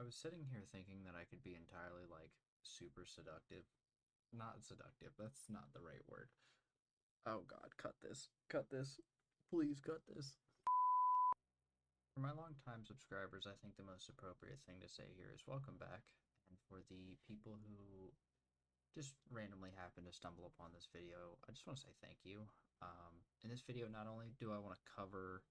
I was sitting here thinking that I could be entirely like super seductive. Not seductive, that's not the right word. Oh god, cut this. Cut this. Please cut this. For my longtime subscribers, I think the most appropriate thing to say here is welcome back. And for the people who just randomly happen to stumble upon this video, I just want to say thank you. In this video, not only do I want to cover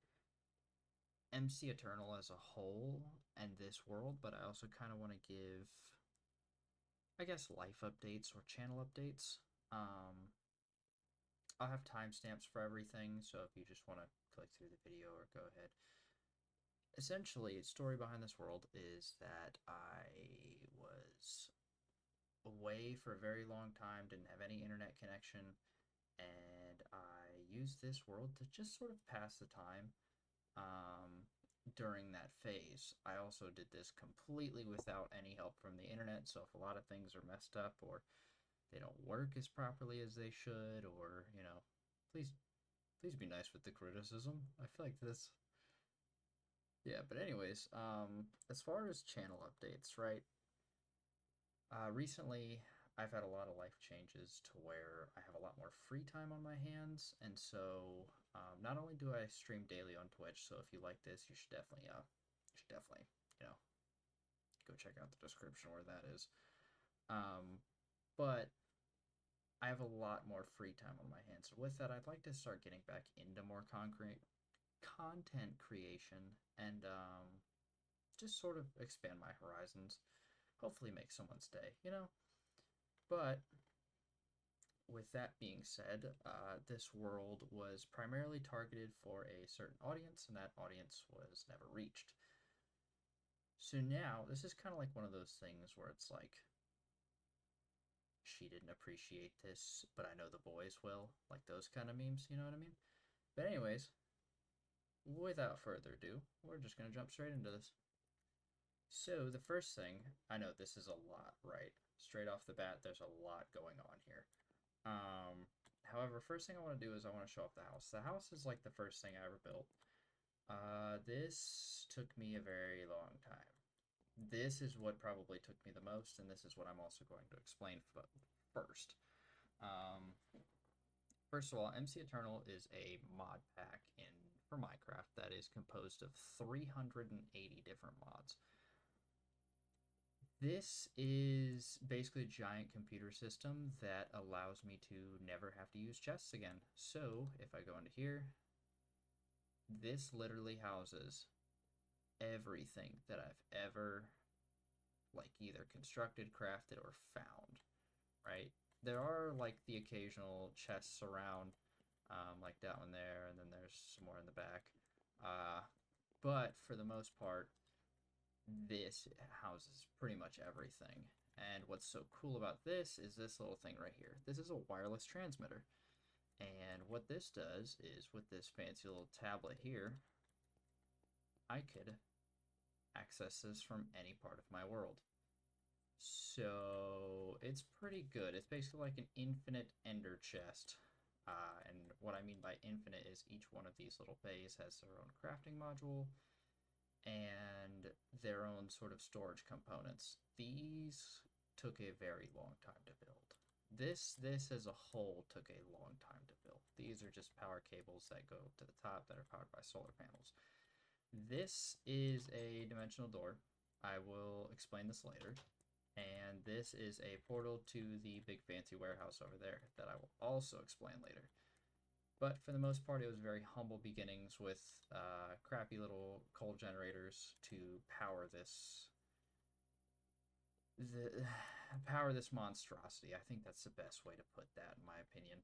MCEternal as a whole and this world, but I also kind of want to give, I guess, life updates or channel updates. Um, I'll have timestamps for everything, so if you just want to click through the video or go ahead. Essentially, the story behind this world is that I was away for a very long time, didn't have any internet connection, and I used this world to just sort of pass the time um, during that phase. I also did this completely without any help from the internet, so if a lot of things are messed up or they don't work as properly as they should, or, please please be nice with the criticism. I feel like this. Yeah, but anyways, as far as channel updates, right? Recently I've had a lot of life changes to where I have a lot more free time on my hands, and so not only do I stream daily on Twitch, so if you like this, you should definitely, you know, go check out the description where that is. Um, but I have a lot more free time on my hands. So with that, I'd like to start getting back into more concrete content creation and just sort of expand my horizons. Hopefully, make someone's day. But with that being said, this world was primarily targeted for a certain audience, and that audience was never reached. So now, this is kind of like one of those things where it's like, she didn't appreciate this, but I know the boys will. Like those kind of memes, you know what I mean? But, anyways, without further ado, we're just going to jump straight into this. So, the first thing, I know this is a lot, right? Straight off the bat, there's a lot going on here. Um, However, first thing I want to do is I want to show off the house. The house is like the first thing I ever built. This took me a very long time. This is what probably took me the most, and this is what I'm also going to explain first. Um, First of all, MCEternal is a mod pack for Minecraft that is composed of 380 different mods. This is basically a giant computer system that allows me to never have to use chests again. So if I go into here, this literally houses everything that I've ever like either constructed, crafted, or found, right? There are like the occasional chests around, like down there, and then there's some more in the back. Uh, but for the most part, this houses pretty much everything. And what's so cool about this is this little thing right here. This is a wireless transmitter. And what this does is with this fancy little tablet here, I could access this from any part of my world. So it's pretty good. It's basically like an infinite ender chest. And what I mean by infinite is each one of these little bays has their own crafting module and their own sort of storage components. These took a very long time to build. This as a whole took a long time to build. These are just power cables that go to the top that are powered by solar panels. This is a dimensional door. I will explain this later. And this is a portal to the big fancy warehouse over there that I will also explain later. But for the most part, it was very humble beginnings with crappy little coal generators to power power this monstrosity. I think that's the best way to put that, in my opinion.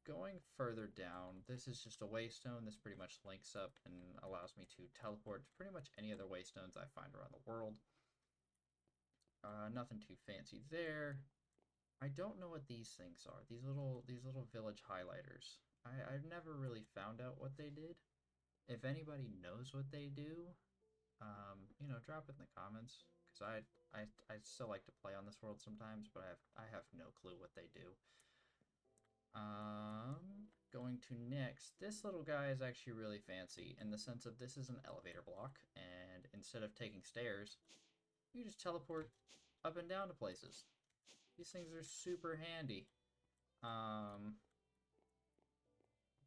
Going further down, this is just a waystone. This pretty much links up and allows me to teleport to pretty much any other waystones I find around the world. Nothing too fancy there. I don't know what these things are. These little village highlighters. I've never really found out what they did. If anybody knows what they do, drop it in the comments. Because I still like to play on this world sometimes, but I have no clue what they do. going to next, this little guy is actually really fancy in the sense of this is an elevator block, and instead of taking stairs, you just teleport up and down to places. These things are super handy.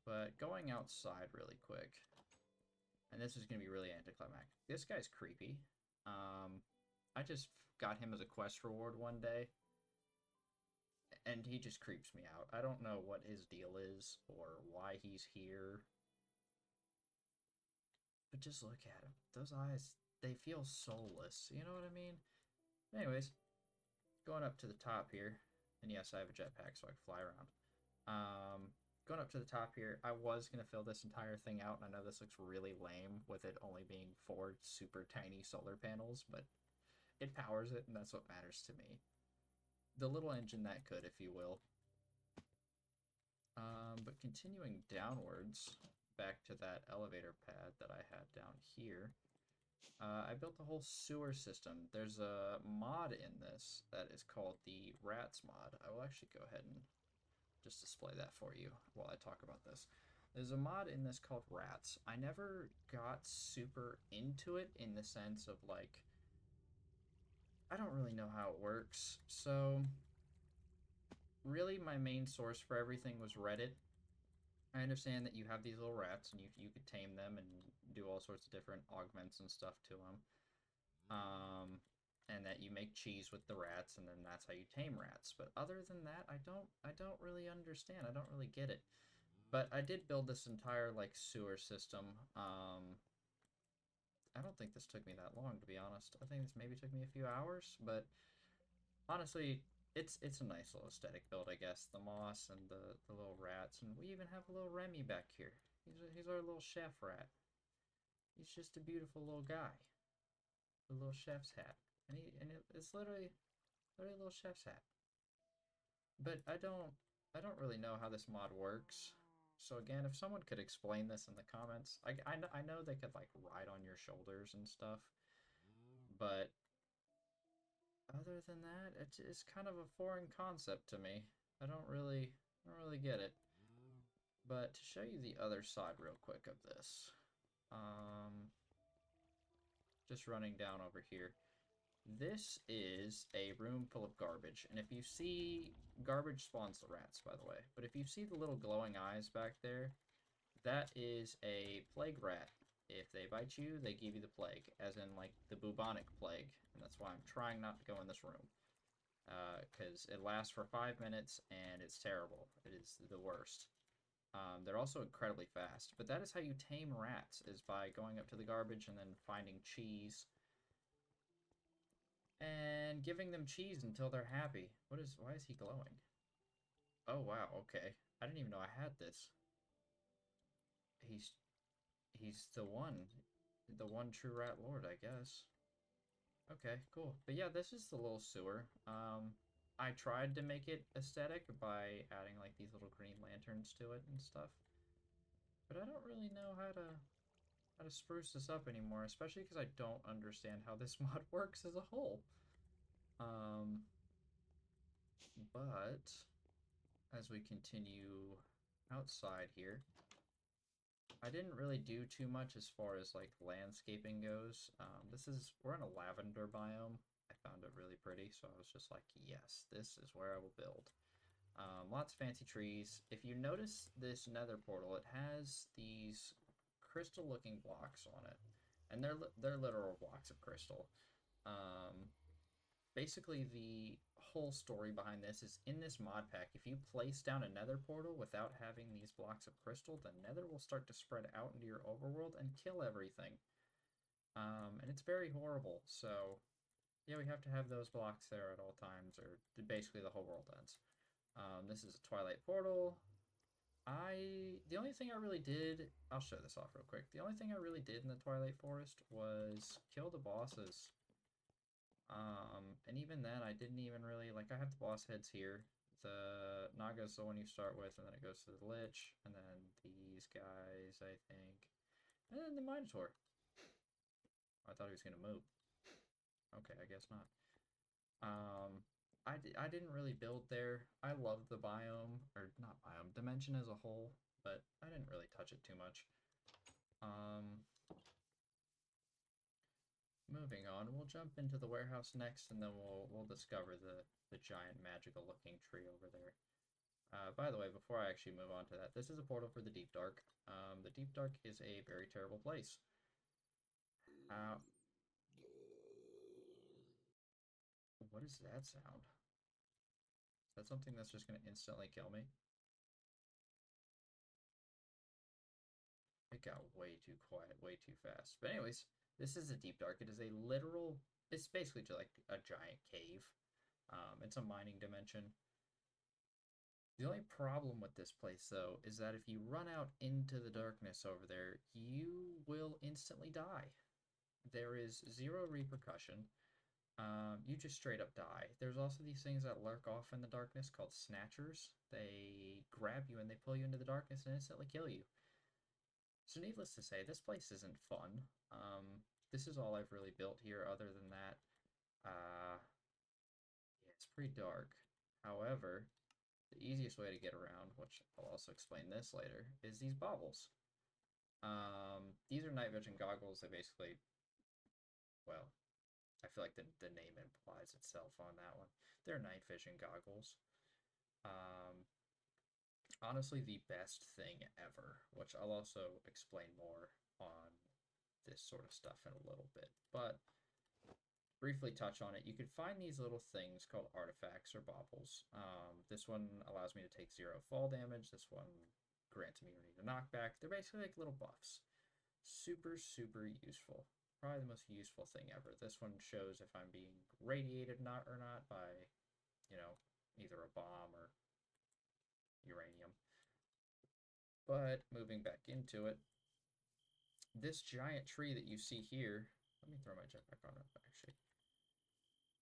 But going outside really quick, and this is going to be really anticlimactic. This guy's creepy. I just got him as a quest reward one day, and he just creeps me out. I don't know what his deal is or why he's here. But just look at him. Those eyes, they feel soulless. You know what I mean? Anyways, going up to the top here. And yes, I have a jetpack so I can fly around. Going up to the top here, I was going to fill this entire thing out, and I know this looks really lame with it only being 4 super tiny solar panels, but it powers it, and that's what matters to me. The little engine that could, if you will. But continuing downwards, back to that elevator pad that I had down here, I built a whole sewer system. There's a mod in this that is called the Rats mod. I will actually go ahead and just display that for you while I talk about this. There's a mod in this called Rats. I never got super into it in the sense of, like, I don't really know how it works. So, really, my main source for everything was Reddit. I understand that you have these little rats, and you could tame them and do all sorts of different augments and stuff to them. And that you make cheese with the rats, and then that's how you tame rats. But other than that, I don't really understand. I don't really get it. But I did build this entire, like, sewer system. I don't think this took me that long, to be honest. I think this maybe took me a few hours, but honestly, it's a nice little aesthetic build, I guess. The moss and the little rats, and we even have a little Remy back here. He's our little chef rat. He's just a beautiful little guy. The little chef's hat, and it's literally a little chef's hat. But I don't really know how this mod works. So again, if someone could explain this in the comments, I know they could, like, ride on your shoulders and stuff, but other than that, it's kind of a foreign concept to me. I don't really get it. But to show you the other side real quick of this, just running down over here. This is a room full of garbage, and if you see, garbage spawns the rats, by the way, but if you see the little glowing eyes back there, that is a plague rat. If they bite you, they give you the plague, as in, like, the bubonic plague, and that's why I'm trying not to go in this room, because it lasts for 5 minutes, and it's terrible. It is the worst. They're also incredibly fast, but that is how you tame rats, is by going up to the garbage and then finding cheese and giving them cheese until they're happy. Why is he glowing? Oh, wow, okay. I didn't even know I had this. He's the one true rat lord, I guess. Okay, cool. But yeah, this is the little sewer. I tried to make it aesthetic by adding, like, these little green lanterns to it and stuff. But I don't really know how to spruce this up anymore, especially because I don't understand how this mod works as a whole. But as we continue outside here, I didn't really do too much as far as, like, landscaping goes. We're in a lavender biome. I found it really pretty, so I was just like, yes, this is where I will build. Lots of fancy trees. If you notice this nether portal, it has these crystal-looking blocks on it, and they're literal blocks of crystal. Basically, the whole story behind this is in this mod pack. If you place down a nether portal without having these blocks of crystal, the nether will start to spread out into your overworld and kill everything. And it's very horrible. So, yeah, we have to have those blocks there at all times, or basically the whole world ends. This is a Twilight portal. The only thing I really did, I'll show this off real quick. The only thing I really did in the Twilight Forest was kill the bosses. And even then, I didn't even really, like, I have the boss heads here. The Naga's the one you start with, and then it goes to the Lich, and then these guys, I think. And then the Minotaur. I thought he was going to move. Okay, I guess not. I didn't really build there. I love the biome, or not biome, dimension as a whole. but I didn't really touch it too much. Moving on, we'll jump into the warehouse next, and then we'll discover the giant magical looking tree over there. By the way, before I actually move on to that, this is a portal for the Deep Dark. The Deep Dark is a very terrible place. What is that sound? Is that something that's just going to instantly kill me? It got way too quiet, way too fast. But anyways, this is a Deep Dark. It is a literal, it's basically just like a giant cave. It's a mining dimension. The only problem with this place, though, is that if you run out into the darkness over there, you will instantly die. There is zero repercussion. You just straight up die. There's also these things that lurk off in the darkness called snatchers. They grab you and they pull you into the darkness and instantly kill you. So needless to say, this place isn't fun. This is all I've really built here. Other than that, yeah, it's pretty dark. However, the easiest way to get around, which I'll also explain this later, is these baubles. These are night vision goggles. They basically, well, I feel like the name implies itself on that one. They're night vision goggles. Honestly, the best thing ever, which I'll also explain more on this sort of stuff in a little bit. But briefly touch on it. You can find these little things called artifacts or baubles. This one allows me to take 0 fall damage. This one grants immunity to knockback. They're basically like little buffs. Super, super useful. Probably the most useful thing ever. This one shows if I'm being radiated or not by, you know, either a bomb or uranium. But moving back into it, this giant tree that you see here, let me throw my jetpack on it actually.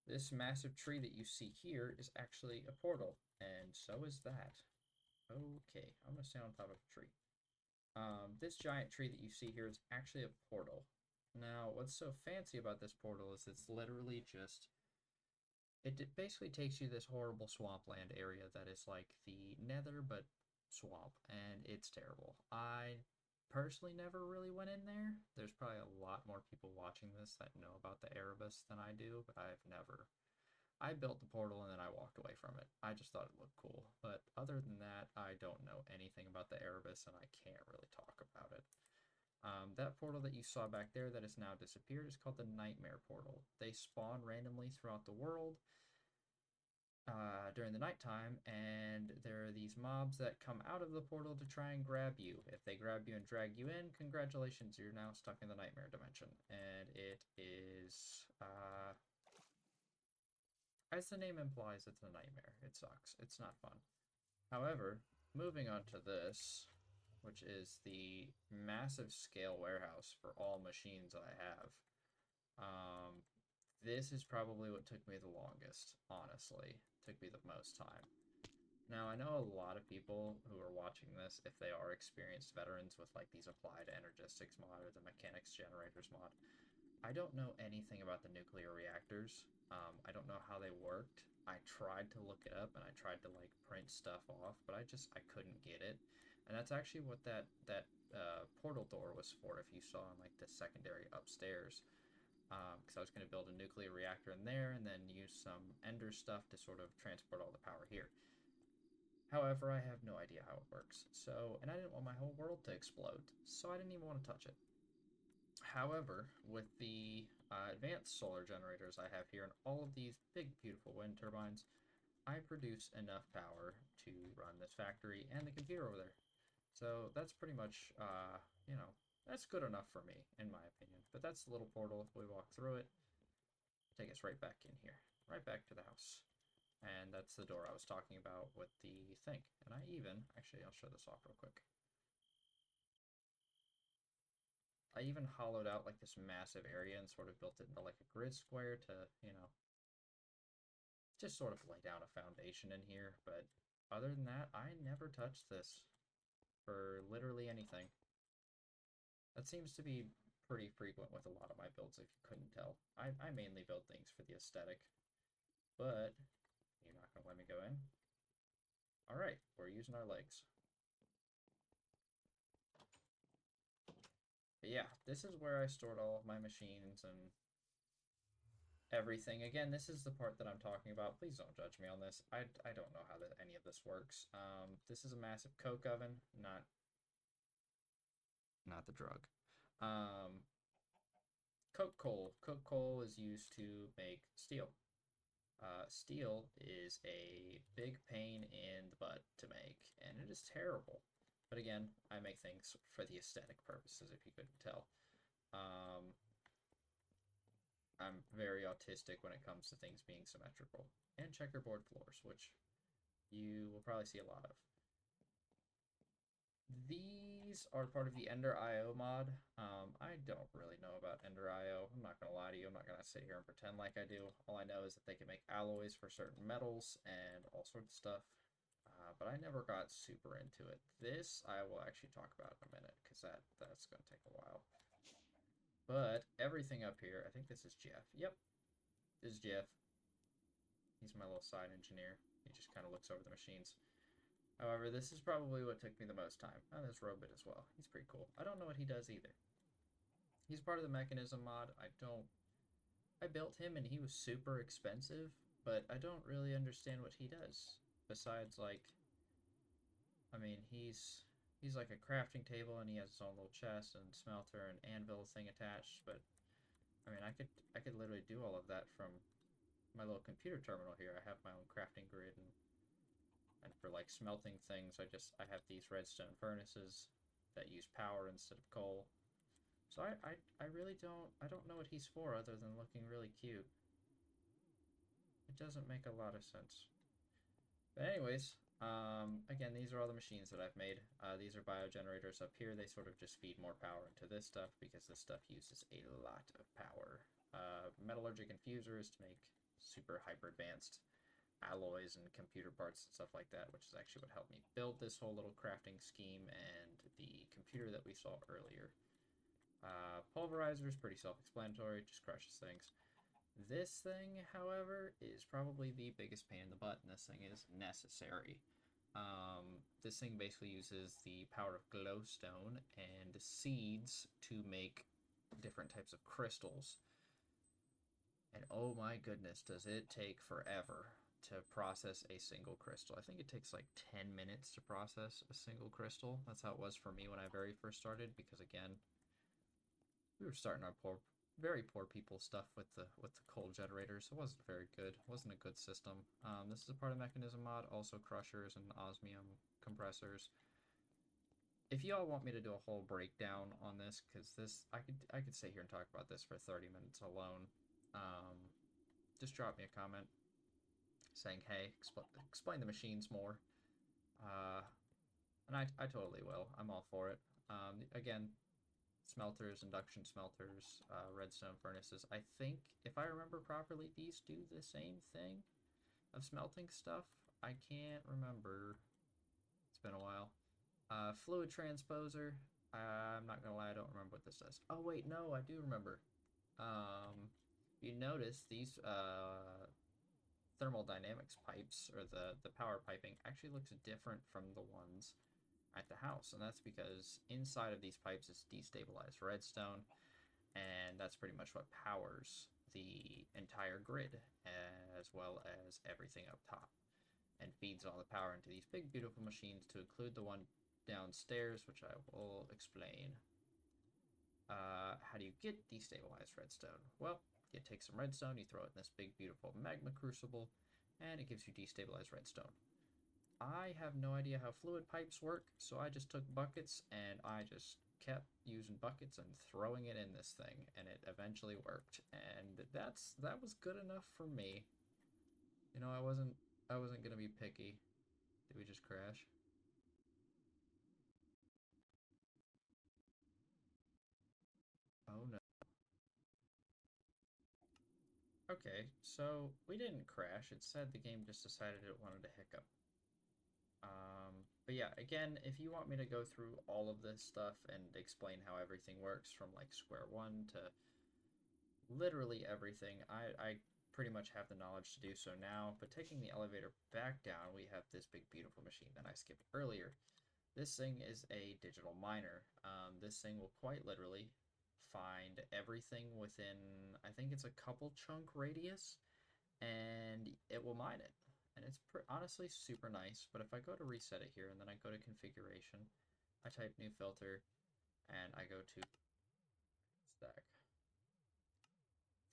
This massive tree that you see here is actually a portal, and so is that. Okay, I'm gonna stay on top of a tree. This giant tree that you see here is actually a portal. Now, what's so fancy about this portal is it's literally just, it basically takes you this horrible swampland area that is like the nether, but swamp, and it's terrible. I personally never really went in there. There's probably a lot more people watching this that know about the Erebus than I do, but I've never. I built the portal and then I walked away from it. I just thought it looked cool. But other than that, I don't know anything about the Erebus and I can't really talk about it. That portal that you saw back there that has now disappeared is called the Nightmare Portal. They spawn randomly throughout the world during the nighttime, and there are these mobs that come out of the portal to try and grab you. If they grab you and drag you in, congratulations, you're now stuck in the Nightmare Dimension. And it is, as the name implies, it's a nightmare. It sucks. It's not fun. However, moving on to this, which is the massive scale warehouse for all machines I have. This is probably what took me the longest, honestly. Took me the most time. Now, I know a lot of people who are watching this, if they are experienced veterans with like these applied energistics mod or the mechanics generators mod, I don't know anything about the nuclear reactors. I don't know how they worked. I tried to look it up and I tried to like print stuff off, but I couldn't get it. And that's actually what that portal door was for. If you saw in like the secondary upstairs, because I was going to build a nuclear reactor in there and then use some Ender stuff to sort of transport all the power here. However, I have no idea how it works. So, and I didn't want my whole world to explode, so I didn't even want to touch it. However, with the advanced solar generators I have here and all of these big, beautiful wind turbines, I produce enough power to run this factory and the computer over there. So that's pretty much, you know, that's good enough for me, in my opinion. But that's the little portal. If we walk through it, take us right back in here, right back to the house. And that's the door I was talking about with the thing. And I even, actually, I'll show this off real quick. I even hollowed out like this massive area and sort of built it into like a grid square to, you know, just sort of lay down a foundation in here. But other than that, I never touched this for literally anything. That seems to be pretty frequent with a lot of my builds, if you couldn't tell. I mainly build things for the aesthetic. But you're not going to let me go in? Alright, we're using our legs. But yeah, this is where I stored all of my machines and everything. Again, this is the part that I'm talking about. Please don't judge me on this. I don't know how any of this works. This is a massive coke oven, not the drug. Um, coke coal. Coke coal is used to make steel. Steel is a big pain in the butt to make, and it is terrible. But again, I make things for the aesthetic purposes, if you couldn't tell. Um, I'm very autistic when it comes to things being symmetrical. And checkerboard floors, which you will probably see a lot of. These are part of the Ender IO mod. I don't really know about Ender IO. I'm not going to lie to you. I'm not going to sit here and pretend like I do. All I know is that they can make alloys for certain metals and all sorts of stuff. But I never got super into it. This I will actually talk about in a minute because that's going to take a while. But everything up here, I think this is Jeff. Yep, this is Jeff. He's my little side engineer. He just kind of looks over the machines. However, this is probably what took me the most time. Oh, there's Robit as well. He's pretty cool. I don't know what he does either. He's part of the mechanism mod. I built him and he was super expensive, but I don't really understand what he does. Besides, like, I mean, he's like a crafting table and he has his own little chest and smelter and anvil thing attached, but I mean, I could literally do all of that from my little computer terminal here. I have my own crafting grid and for like smelting things, I have these redstone furnaces that use power instead of coal. So I really don't know what he's for other than looking really cute. It doesn't make a lot of sense. But anyways, again, these are all the machines that I've made. These are biogenerators up here. They sort of just feed more power into this stuff because this stuff uses a lot of power. Metallurgic infusers to make super hyper advanced alloys and computer parts and stuff like that, which is actually what helped me build this whole little crafting scheme and the computer that we saw earlier. Pulverizer is pretty self-explanatory, just crushes things. This thing, however, is probably the biggest pain in the butt, and this thing is necessary. This thing basically uses the power of glowstone and seeds to make different types of crystals. And oh my goodness, does it take forever to process a single crystal. I think it takes like 10 minutes to process a single crystal. That's how it was for me when I very first started, because again, we were starting our very poor people stuff with the coal generators. It wasn't very good. It wasn't a good system. This is a part of Mechanism mod, also crushers and osmium compressors. If y'all want me to do a whole breakdown on this, because I could sit here and talk about this for 30 minutes alone. Just drop me a comment saying, hey, explain the machines more. And I totally will. I'm all for it. Again, smelters, induction smelters, redstone furnaces. I think, if I remember properly, these do the same thing of smelting stuff. I can't remember. It's been a while. Fluid transposer. I'm not gonna lie, I don't remember what this does. Oh wait, no, I do remember. You notice these thermodynamics pipes, or the power piping, actually looks different from the ones at the house, and that's because inside of these pipes is destabilized redstone, and that's pretty much what powers the entire grid, as well as everything up top, and feeds all the power into these big beautiful machines, to include the one downstairs, which I will explain. How do you get destabilized redstone? Well, you take some redstone, you throw it in this big beautiful magma crucible, and it gives you destabilized redstone. I have no idea how fluid pipes work, so I just took buckets and I just kept using buckets and throwing it in this thing, and it eventually worked. And that was good enough for me. You know, I wasn't gonna be picky. Did we just crash? Oh no. Okay, so we didn't crash. It said the game just decided it wanted to hiccup. But yeah, again, if you want me to go through all of this stuff and explain how everything works from like square one to literally everything, I pretty much have the knowledge to do so now. But taking the elevator back down, we have this big beautiful machine that I skipped earlier. This thing is a digital miner. This thing will quite literally find everything within, I think it's a couple chunk radius, and it will mine it. And it's honestly super nice, but if I go to reset it here and then I go to configuration, I type new filter, and I go to stack.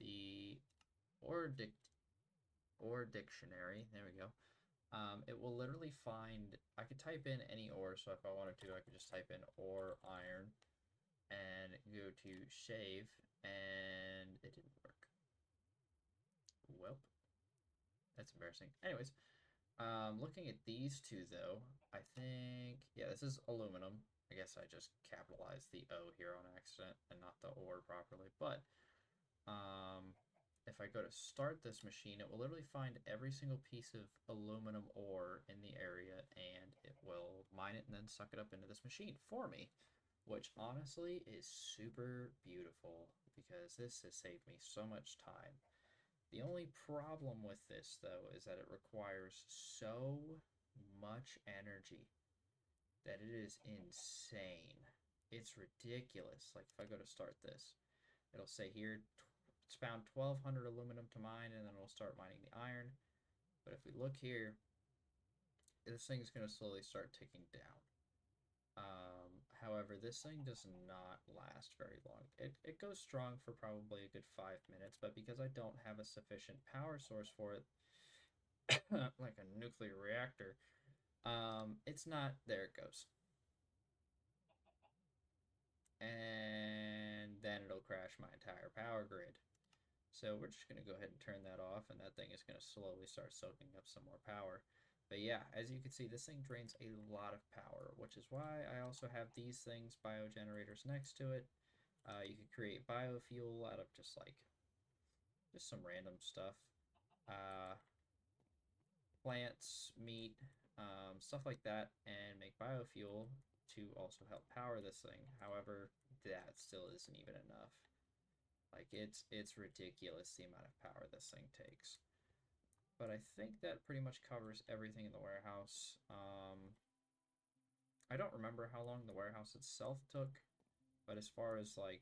The or, or dictionary, there we go. It will literally find, I could type in any ore, so if I wanted to, I could just type in ore iron and go to shave, and it didn't work. Well, that's embarrassing. Anyways, looking at these two though, I think, yeah, this is aluminum. I guess I just capitalized the O here on accident and not the ore properly, but if I go to start this machine, it will literally find every single piece of aluminum ore in the area, and it will mine it and then suck it up into this machine for me, which honestly is super beautiful because this has saved me so much time. The only problem with this, though, is that it requires so much energy that it is insane. It's ridiculous. Like, if I go to start this, it'll say here it's found 1,200 aluminum to mine, and then it'll start mining the iron. But if we look here, this thing's going to slowly start ticking down. However, this thing does not last very long. It goes strong for probably a good 5 minutes, but because I don't have a sufficient power source for it, like a nuclear reactor, it's not, there it goes. And then it'll crash my entire power grid. So we're just going to go ahead and turn that off, and that thing is going to slowly start soaking up some more power. But yeah, as you can see, this thing drains a lot of power, which is why I also have these things, biogenerators, next to it. You can create biofuel out of just some random stuff. Plants, meat, stuff like that, and make biofuel to also help power this thing. However, that still isn't even enough. Like, it's ridiculous the amount of power this thing takes. But I think that pretty much covers everything in the warehouse. I don't remember how long the warehouse itself took, but as far as like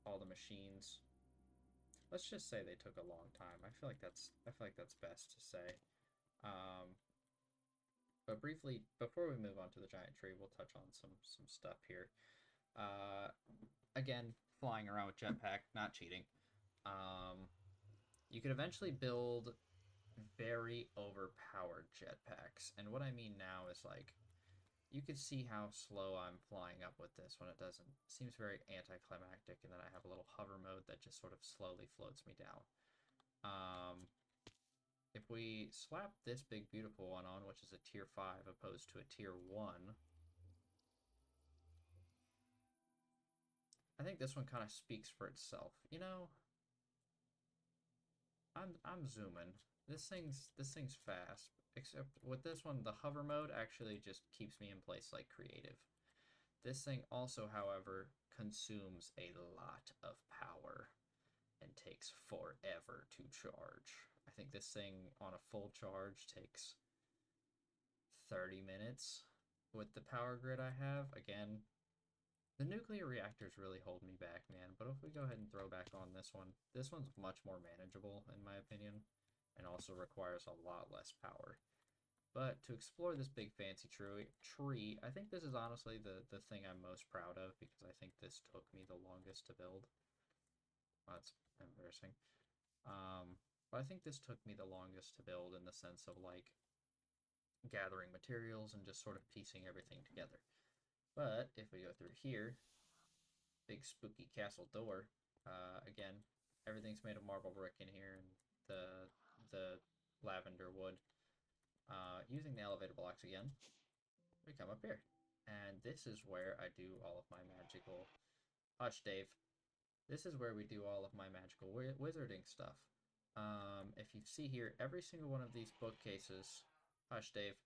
all the machines, let's just say they took a long time. I feel like that's best to say. But briefly, before we move on to the giant tree, we'll touch on some stuff here. Again, flying around with jetpack, not cheating. You could eventually build very overpowered jetpacks. And what I mean now is like, you could see how slow I'm flying up with this when it doesn't. It seems very anticlimactic, and then I have a little hover mode that just sort of slowly floats me down. If we slap this big beautiful one on, which is a tier 5 opposed to a tier 1, I think this one kind of speaks for itself. You know, I'm zooming. This thing's fast. Except with this one, the hover mode actually just keeps me in place like creative. This thing also, however, consumes a lot of power and takes forever to charge. I think this thing on a full charge takes 30 minutes with the power grid I have. Again, the nuclear reactors really hold me back, man. But if we go ahead and throw back on this one's much more manageable, in my opinion, and also requires a lot less power. But to explore this big fancy tree, I think this is honestly the thing I'm most proud of, because I think this took me the longest to build. Well, that's embarrassing. But I think this took me the longest to build in the sense of like gathering materials and just sort of piecing everything together. But if we go through here, big spooky castle door, again, everything's made of marble brick in here, and the lavender wood. Using the elevator blocks again, we come up here. And this is where I do all of my magical... Hush, Dave. This is where we do all of my magical wizarding stuff. If you see here, every single one of these bookcases... Hush, Dave.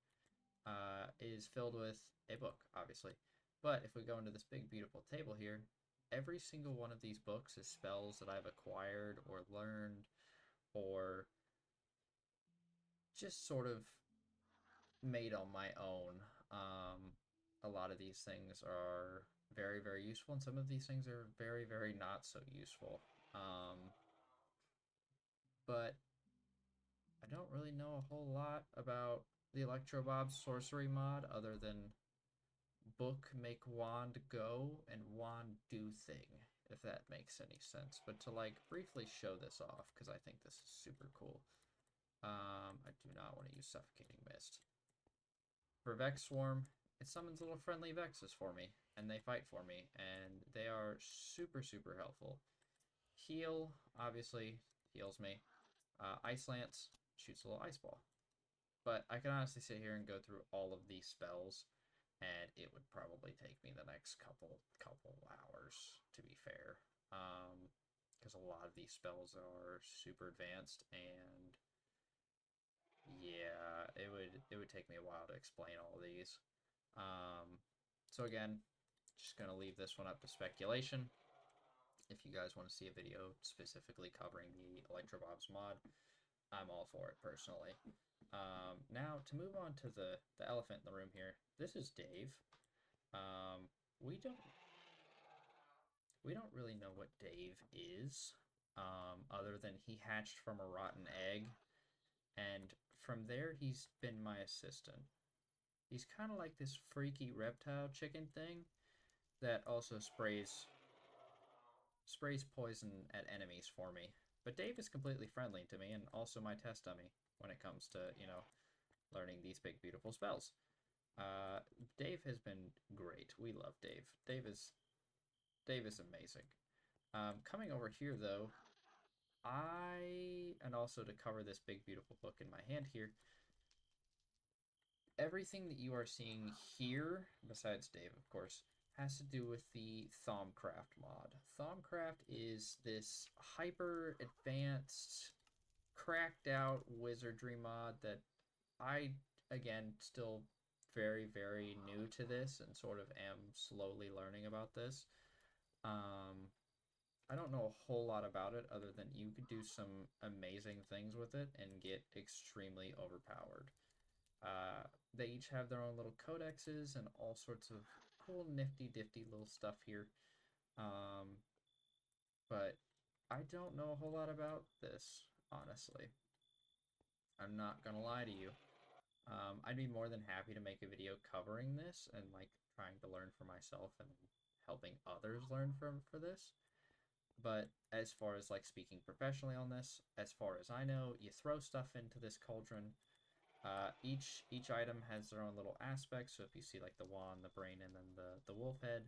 Is filled with a book, obviously. But if we go into this big, beautiful table here, every single one of these books is spells that I've acquired or learned or just sort of made on my own. A lot of these things are very, very useful, and some of these things are very, very not so useful. But I don't really know a whole lot about the Electrobob sorcery mod other than book make wand go and wand do thing, if that makes any sense. But to like briefly show this off, because I think this is super cool. I do not want to use Suffocating Mist. For Vex Swarm, it summons little friendly Vexes for me, and they fight for me, and they are super, super helpful. Heal, obviously, heals me. Ice Lance shoots a little ice ball. But I can honestly sit here and go through all of these spells, and it would probably take me the next couple hours, to be fair. Because a lot of these spells are super advanced, and yeah, it would take me a while to explain all of these. So again, just gonna leave this one up to speculation. If you guys want to see a video specifically covering the Electrobobs mod, I'm all for it personally. Now to move on to the elephant in the room here. This is Dave. Um, we don't really know what Dave is, other than he hatched from a rotten egg, and from there he's been my assistant. He's kind of like this freaky reptile chicken thing that also sprays poison at enemies for me. But Dave is completely friendly to me and also my test dummy when it comes to, learning these big, beautiful spells. Dave has been great. We love Dave. Dave is amazing. Coming over here, though, and also to cover this big, beautiful book in my hand here, everything that you are seeing here, besides Dave, of course, has to do with the Thaumcraft mod. Thaumcraft is this hyper advanced, cracked out wizardry mod that I, again, still very, very new to this and sort of am slowly learning about this. I don't know a whole lot about it other than you could do some amazing things with it and get extremely overpowered. They each have their own little codexes and all sorts of cool, nifty, difty little stuff here. But I don't know a whole lot about this, honestly. I'm not gonna lie to you. I'd be more than happy to make a video covering this and like trying to learn for myself and helping others learn for this. But as far as like speaking professionally on this, as far as I know, you throw stuff into this cauldron. Each item has their own little aspects. So if you see like the wand, the brain, and then the wolf head,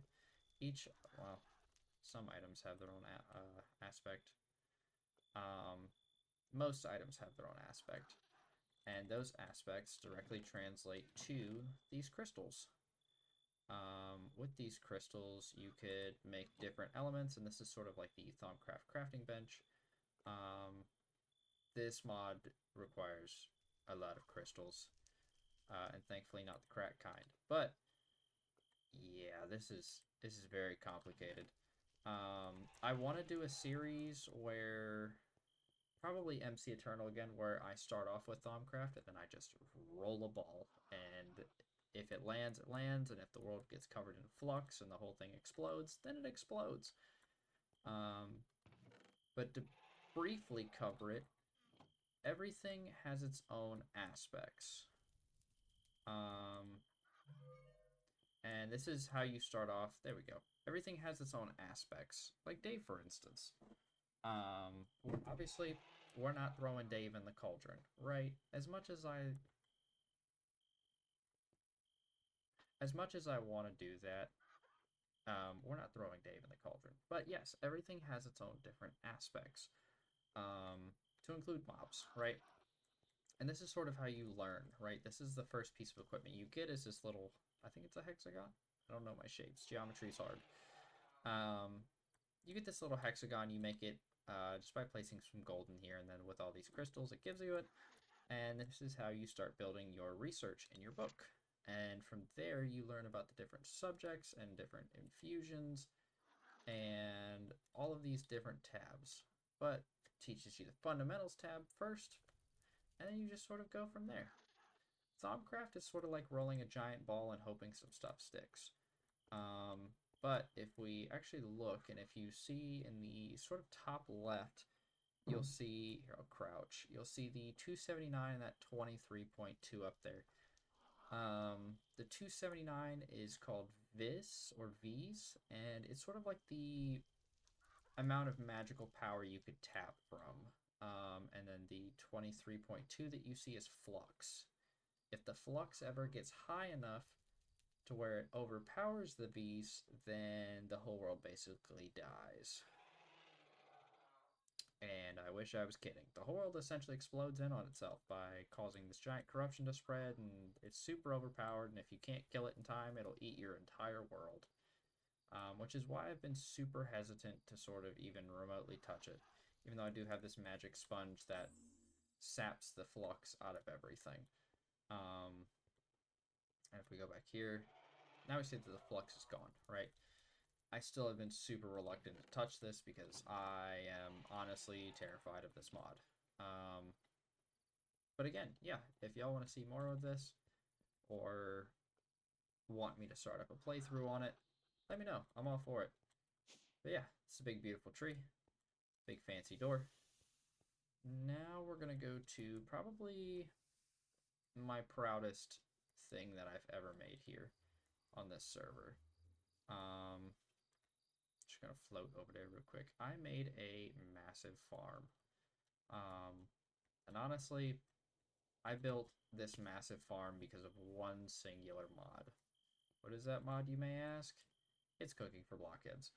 well, some items have their own aspect. Most items have their own aspect, and those aspects directly translate to these crystals. With these crystals, you could make different elements, and this is sort of like the Thaumcraft crafting bench. This mod requires a lot of crystals, and thankfully not the crack kind. But yeah, this is very complicated. I want to do a series where probably MCEternal again, where I start off with Thaumcraft and then I just roll a ball, and if it lands, it lands, and if the world gets covered in flux and the whole thing explodes, then it explodes. But to briefly cover it, everything has its own aspects. And this is how you start off. There we go. Everything has its own aspects. Like Dave, for instance. Obviously, we're not throwing Dave in the cauldron, right? As much as I want to do that, we're not throwing Dave in the cauldron. But yes, everything has its own different aspects, to include mobs, right? And this is sort of how you learn, right? This is the first piece of equipment you get is this little, I think it's a hexagon? I don't know my shapes. Geometry's hard. You get this little hexagon, you make it just by placing some gold in here, and then with all these crystals, it gives you it. And this is how you start building your research in your book. And from there, you learn about the different subjects and different infusions and all of these different tabs. But it teaches you the fundamentals tab first, and then you just sort of go from there. Thaumcraft is sort of like rolling a giant ball and hoping some stuff sticks. But if we actually look, and if you see in the sort of top left, you'll see, here I'll crouch, you'll see the 279 and that 23.2 up there. The 279 is called Vis or V's, and it's sort of like the amount of magical power you could tap from. And then the 23.2 that you see is Flux. If the Flux ever gets high enough to where it overpowers the V's, then the whole world basically dies. And I wish I was kidding. The whole world essentially explodes in on itself by causing this giant corruption to spread, and it's super overpowered, and if you can't kill it in time, it'll eat your entire world. Which is why I've been super hesitant to sort of even remotely touch it, even though I do have this magic sponge that saps the flux out of everything. And if we go back here, now we see that the flux is gone, right? I still have been super reluctant to touch this because I am honestly terrified of this mod. But again, yeah, if y'all want to see more of this or want me to start up a playthrough on it, let me know. I'm all for it. But yeah, it's a big, beautiful tree. Big, fancy door. Now we're going to go to probably my proudest thing that I've ever made here on this server. Just going to float over there real quick. I made a massive farm. And honestly, I built this massive farm because of one singular mod. What is that mod, you may ask? It's cooking for blockheads.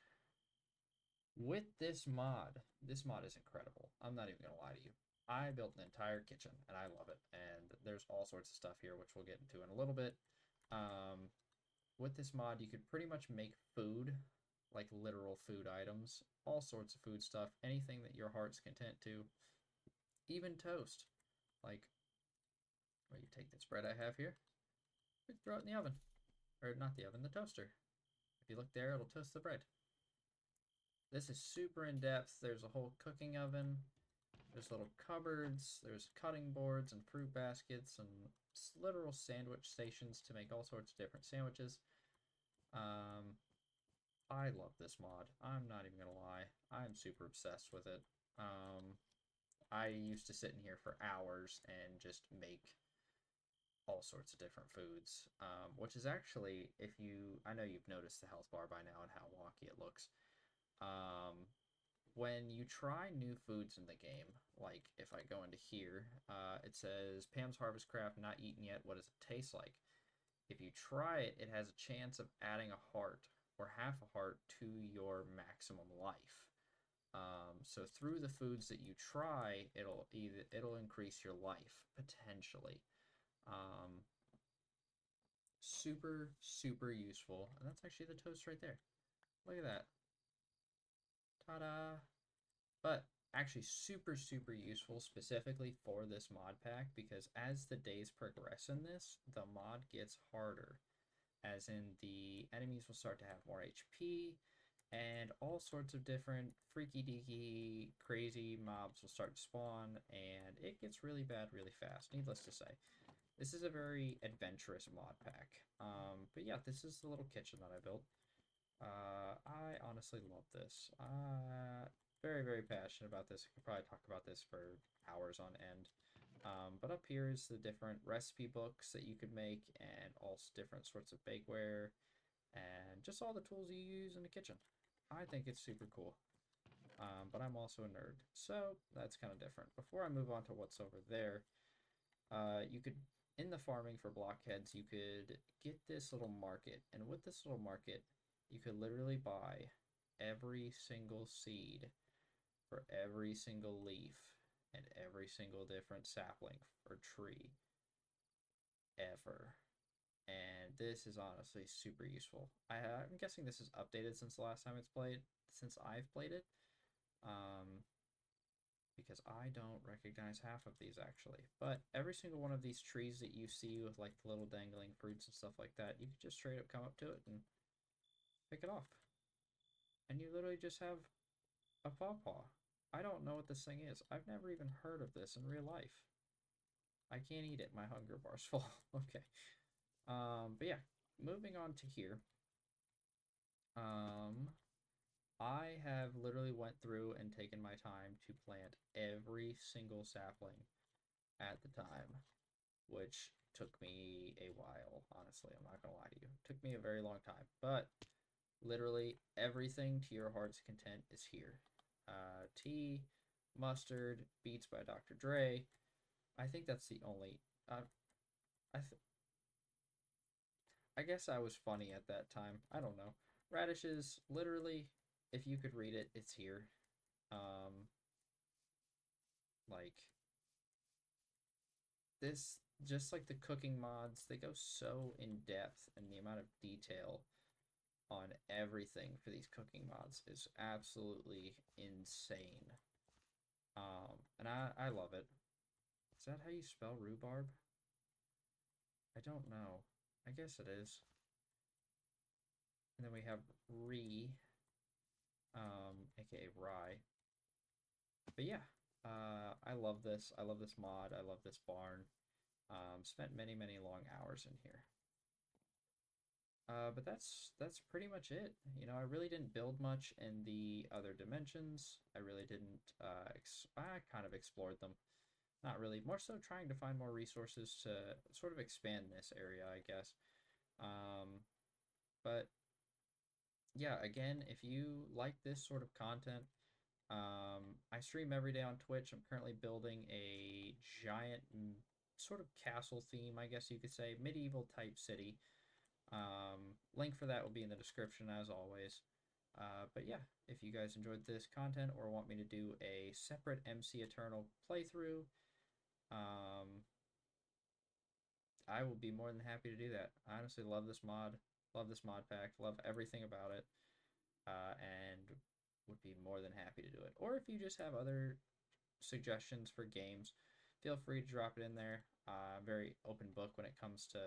With this mod is incredible. I'm not even going to lie to you. I built an entire kitchen, and I love it. And there's all sorts of stuff here, which we'll get into in a little bit. With this mod, you could pretty much make food, like literal food items, all sorts of food stuff, anything that your heart's content to, even toast. Like, well, you take this bread I have here, you throw it in the oven. Or not the oven, the toaster. If you look there, it'll toast the bread. This is super in-depth. There's a whole cooking oven. There's little cupboards. There's cutting boards and fruit baskets and literal sandwich stations to make all sorts of different sandwiches. I love this mod. I'm not even going to lie. I'm super obsessed with it. I used to sit in here for hours and just make all sorts of different foods, which is actually, I know you've noticed the health bar by now and how wonky it looks. When you try new foods in the game, like if I go into here, it says Pam's Harvest Craft not eaten yet. What does it taste like? If you try it, it has a chance of adding a heart or half a heart to your maximum life. So through the foods that you try, it'll increase your life potentially. Super, super useful. And that's actually the toast right there. Look at that. Ta-da! But actually super, super useful specifically for this mod pack, because as the days progress in this, the mod gets harder. As in, the enemies will start to have more HP, and all sorts of different freaky-deaky, crazy mobs will start to spawn, and it gets really bad really fast, needless to say. This is a very adventurous mod pack. But yeah, this is the little kitchen that I built. I honestly love this. Very, very passionate about this. I could probably talk about this for hours on end. But up here is the different recipe books that you could make, and all different sorts of bakeware, and just all the tools you use in the kitchen. I think it's super cool. But I'm also a nerd, so that's kind of different. Before I move on to what's over there, you could, in the farming for blockheads, you could get this little market, and with this little market, you could literally buy every single seed for every single leaf and every single different sapling or tree ever. And this is honestly super useful. I'm guessing this is updated since the last time since I've played it. Because I don't recognize half of these actually. But every single one of these trees that you see with like the little dangling fruits and stuff like that, you can just straight up come up to it and pick it off. And you literally just have a pawpaw. I don't know what this thing is. I've never even heard of this in real life. I can't eat it. My hunger bar's full. Okay. But yeah, moving on to here. Um, I have literally went through and taken my time to plant every single sapling at the time, which took me a while, honestly. I'm not gonna lie to you. It took me a very long time, but literally everything to your heart's content is here. Tea, mustard, Beats by Dr. Dre. I think that's the only. I th- I guess I was funny at that time. I don't know. Radishes, literally, if you could read it, it's here. Um, like this, just like the cooking mods, they go so in depth, and the amount of detail on everything for these cooking mods is absolutely insane. And I love it. Is that how you spell rhubarb? I don't know. I guess it is. And then we have aka rye. But yeah, I love this. I love this mod. I love this barn. Spent many, many long hours in here. But that's pretty much it. You know, I really didn't build much in the other dimensions. I really didn't. I kind of explored them. Not really. More so trying to find more resources to sort of expand this area, I guess. But yeah, again, if you like this sort of content, I stream every day on Twitch. I'm currently building a giant sort of castle theme, I guess you could say, medieval type city. Link for that will be in the description as always. But yeah, if you guys enjoyed this content or want me to do a separate MCEternal playthrough, um, I will be more than happy to do that. I honestly love this mod pack, love everything about it, and would be more than happy to do it. Or if you just have other suggestions for games, feel free to drop it in there. Very open book when it comes to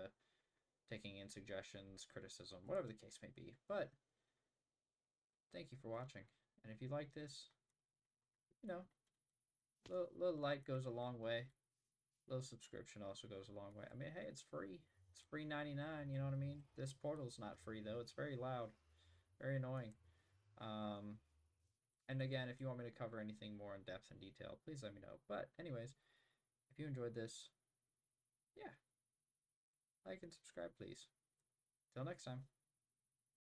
taking in suggestions, criticism, whatever the case may be. But thank you for watching. And if you like this, you know, little like goes a long way. Little subscription also goes a long way. I mean, hey, it's free. It's free 99, you know what I mean? This portal's not free though. It's very loud, very annoying. Um, and again, if you want me to cover anything more in depth and detail, please let me know. But anyways, if you enjoyed this, yeah, like and subscribe, please. Till next time.